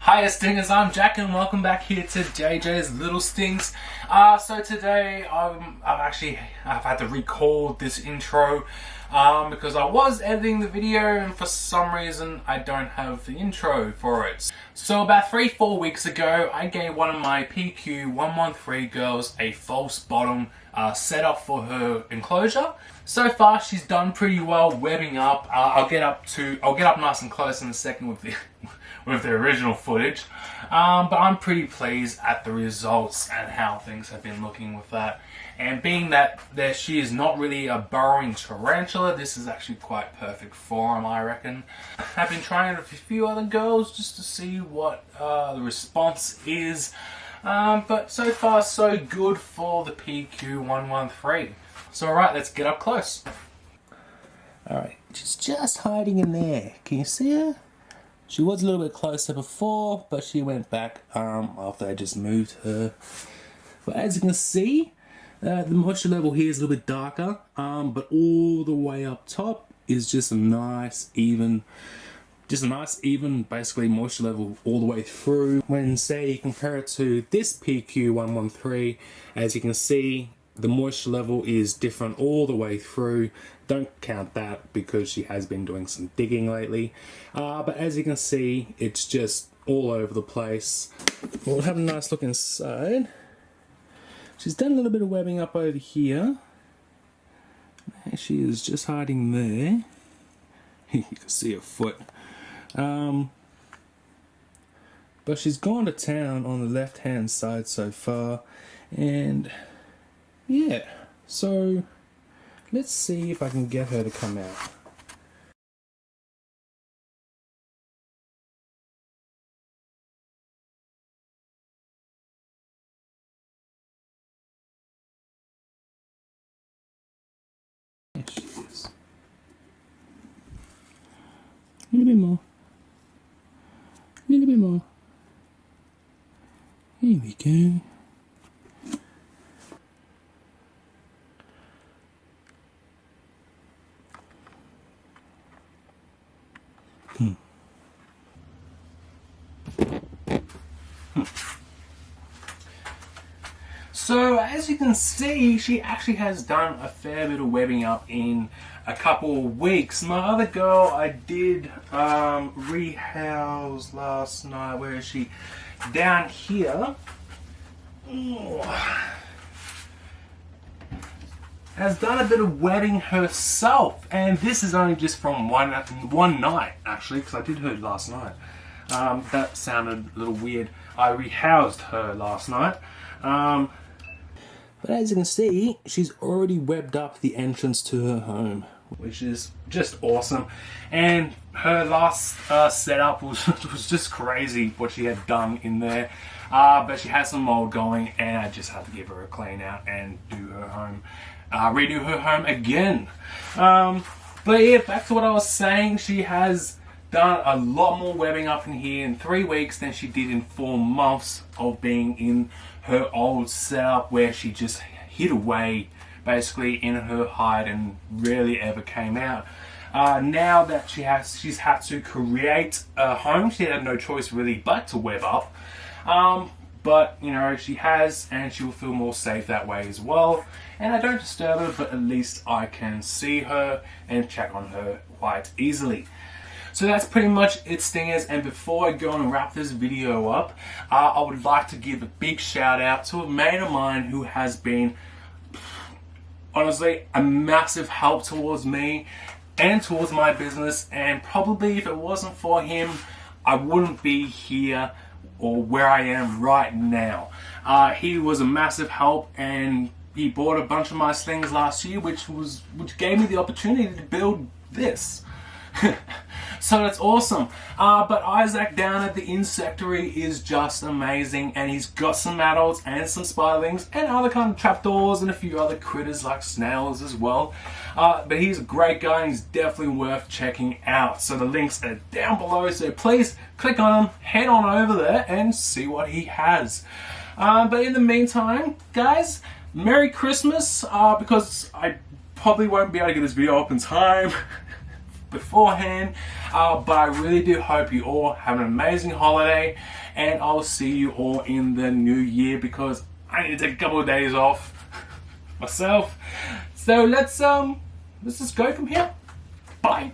Hiya Stingers, I'm Jack and welcome back here to JJ's Little Stings. So today I've had to record this intro because I was editing the video and for some reason I don't have the intro for it. So about 3-4 weeks ago I gave one of my PQ113 girls a false bottom setup for her enclosure. So far she's done pretty well webbing up. I'll get up nice and close in a second with the with the original footage, but I'm pretty pleased at the results and how things have been looking with that. And being that she is not really a burrowing tarantula, this is actually quite perfect for him, I reckon. I've been trying it with a few other girls just to see what the response is, but so far so good for the PQ113. So alright, let's get up close. Alright, she's just hiding in there. Can you see her? She was a little bit closer before, but she went back after I just moved her. But as you can see, the moisture level here is a little bit darker, but all the way up top is just a nice even basically moisture level all the way through. When say you compare it to this PQ113, as you can see, the moisture level is different all the way through. Don't count that because she has been doing some digging lately. But as you can see, it's just all over the place. We'll have a nice look inside. She's done a little bit of webbing up over here. She is just hiding there. You can see her foot. But she's gone to town on the left hand side so far. And yeah, so let's see if I can get her to come out. There she is. A little bit more. A little bit more. Here we go. So as you can see, she actually has done a fair bit of webbing up in a couple of weeks. My other girl I did rehouse last night. Where is she? Down here. Has done a bit of webbing herself, and this is only just from one night actually, because I did her last night. That sounded a little weird. I rehoused her last night. But as you can see, she's already webbed up the entrance to her home, which is just awesome. And her last setup was just crazy what she had done in there. But she had some mold going, and I just had to give her a clean out and do her home, redo her home again. But yeah, back to what I was saying, she has done a lot more webbing up in here in 3 weeks than she did in 4 months of being in her old setup, where she just hid away basically in her hide and rarely ever came out. Now that she's had to create a home, she had no choice really but to web up. But you know, she has, and she will feel more safe that way as well. And I don't disturb her, but at least I can see her and check on her quite easily. So that's pretty much it, Stingers, and before I go and wrap this video up, I would like to give a big shout out to a mate of mine who has been, honestly, a massive help towards me and towards my business, and probably if it wasn't for him, I wouldn't be here or where I am right now. He was a massive help, and he bought a bunch of my slings last year, which gave me the opportunity to build this. So that's awesome. But Isaac down at the Insectary is just amazing, and he's got some adults and some spiderlings and other kind of trapdoors and a few other critters like snails as well. But he's a great guy, and he's definitely worth checking out. So the links are down below, so please click on him, head on over there and see what he has. But in the meantime, guys, Merry Christmas, because I probably won't be able to get this video up in time beforehand, but I really do hope you all have an amazing holiday, and I'll see you all in the new year because I need to take a couple of days off myself. So let's just go from here. Bye.